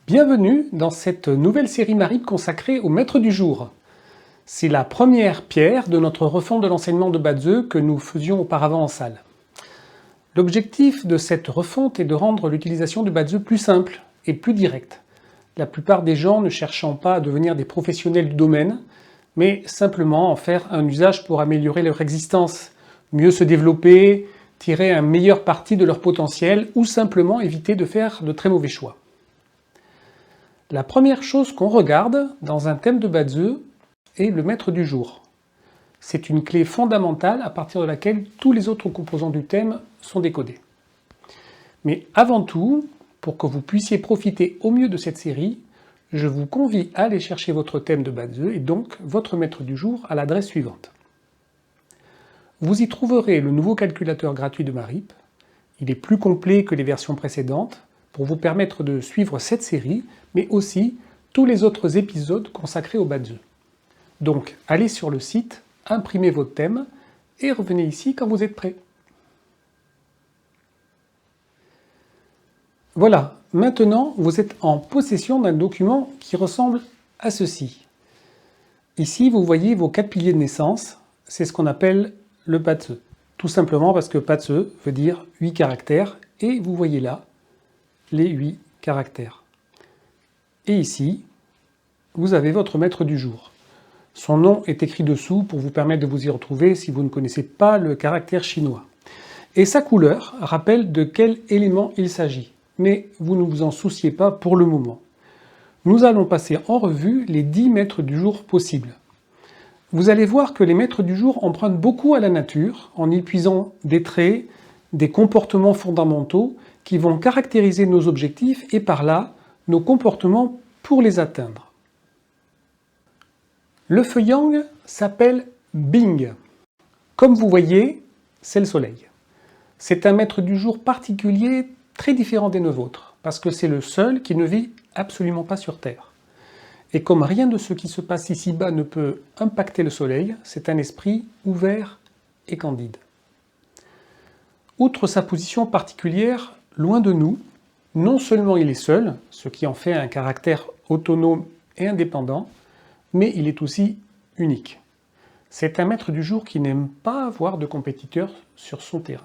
Bienvenue dans cette nouvelle série Marip consacrée au maître du jour. C'est la première pierre de notre refonte de l'enseignement de Batzeu que nous faisions auparavant en salle. L'objectif de cette refonte est de rendre l'utilisation du Batzeu plus simple et plus directe. La plupart des gens ne cherchant pas à devenir des professionnels du domaine, mais simplement en faire un usage pour améliorer leur existence, mieux se développer, tirer un meilleur parti de leur potentiel ou simplement éviter de faire de très mauvais choix. La première chose qu'on regarde dans un thème de Batzeu est le maître du jour. C'est une clé fondamentale à partir de laquelle tous les autres composants du thème sont décodés. Mais avant tout, pour que vous puissiez profiter au mieux de cette série, je vous convie à aller chercher votre thème de Batzeu et donc votre maître du jour à l'adresse suivante. Vous y trouverez le nouveau calculateur gratuit de Marip. Il est plus complet que les versions précédentes, pour vous permettre de suivre cette série, mais aussi tous les autres épisodes consacrés au Batzeu. Donc, allez sur le site, imprimez votre thème, et revenez ici quand vous êtes prêt. Voilà, maintenant vous êtes en possession d'un document qui ressemble à ceci. Ici, vous voyez vos 4 piliers de naissance, c'est ce qu'on appelle le Batzeu. Tout simplement parce que Batzeu veut dire 8 caractères, et vous voyez là, les 8 caractères. Et ici, vous avez votre maître du jour. Son nom est écrit dessous pour vous permettre de vous y retrouver si vous ne connaissez pas le caractère chinois. Et sa couleur rappelle de quel élément il s'agit. Mais vous ne vous en souciez pas pour le moment. Nous allons passer en revue les 10 maîtres du jour possibles. Vous allez voir que les maîtres du jour empruntent beaucoup à la nature en y puisant des traits, des comportements fondamentaux qui vont caractériser nos objectifs et par là, nos comportements pour les atteindre. Le feu yang s'appelle Bing. Comme vous voyez, c'est le soleil. C'est un maître du jour particulier, très différent des 9 autres, parce que c'est le seul qui ne vit absolument pas sur Terre. Et comme rien de ce qui se passe ici-bas ne peut impacter le soleil, c'est un esprit ouvert et candide. Outre sa position particulière, loin de nous, non seulement il est seul, ce qui en fait un caractère autonome et indépendant, mais il est aussi unique. C'est un maître du jour qui n'aime pas avoir de compétiteurs sur son terrain.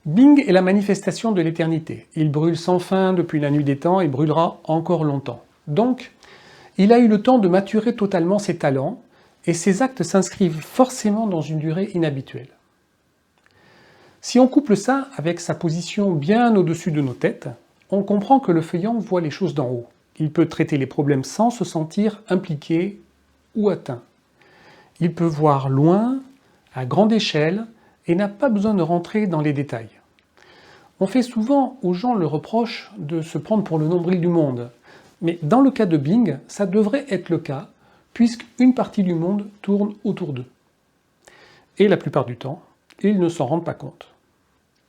Bing est la manifestation de l'éternité. Il brûle sans fin depuis la nuit des temps et brûlera encore longtemps. Donc, il a eu le temps de maturer totalement ses talents et ses actes s'inscrivent forcément dans une durée inhabituelle. Si on couple ça avec sa position bien au-dessus de nos têtes, on comprend que le feu yang voit les choses d'en haut. Il peut traiter les problèmes sans se sentir impliqué ou atteint. Il peut voir loin, à grande échelle, et n'a pas besoin de rentrer dans les détails. On fait souvent aux gens le reproche de se prendre pour le nombril du monde, mais dans le cas de Bing, ça devrait être le cas, puisqu'une partie du monde tourne autour d'eux. Et la plupart du temps, ils ne s'en rendent pas compte.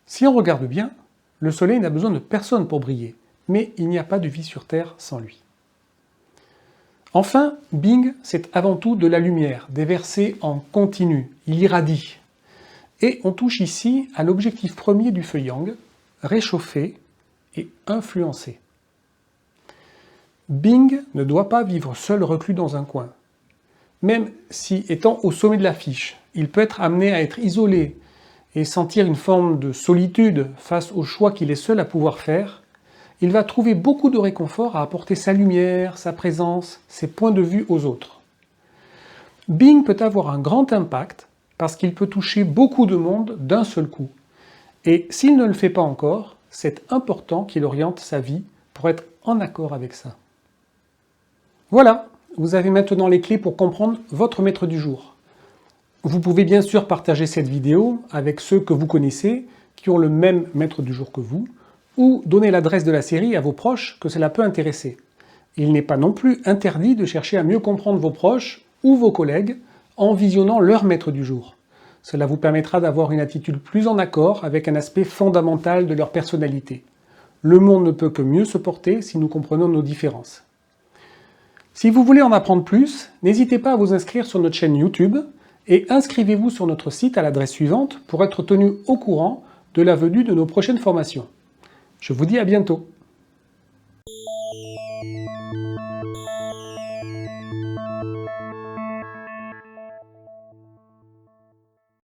Si on regarde bien, le soleil n'a besoin de personne pour briller, mais il n'y a pas de vie sur Terre sans lui. Enfin, Bing, c'est avant tout de la lumière, déversée en continu, il irradie. Et on touche ici à l'objectif premier du feu yang, réchauffer et influencer. Bing ne doit pas vivre seul reclus dans un coin. Même si, étant au sommet de l'affiche, il peut être amené à être isolé et sentir une forme de solitude face au choix qu'il est seul à pouvoir faire, il va trouver beaucoup de réconfort à apporter sa lumière, sa présence, ses points de vue aux autres. Bing peut avoir un grand impact parce qu'il peut toucher beaucoup de monde d'un seul coup. Et s'il ne le fait pas encore, c'est important qu'il oriente sa vie pour être en accord avec ça. Voilà, vous avez maintenant les clés pour comprendre votre maître du jour. Vous pouvez bien sûr partager cette vidéo avec ceux que vous connaissez, qui ont le même maître du jour que vous, ou donner l'adresse de la série à vos proches que cela peut intéresser. Il n'est pas non plus interdit de chercher à mieux comprendre vos proches ou vos collègues en visionnant leur maître du jour. Cela vous permettra d'avoir une attitude plus en accord avec un aspect fondamental de leur personnalité. Le monde ne peut que mieux se porter si nous comprenons nos différences. Si vous voulez en apprendre plus, n'hésitez pas à vous inscrire sur notre chaîne YouTube et inscrivez-vous sur notre site à l'adresse suivante pour être tenu au courant de la venue de nos prochaines formations. Je vous dis à bientôt.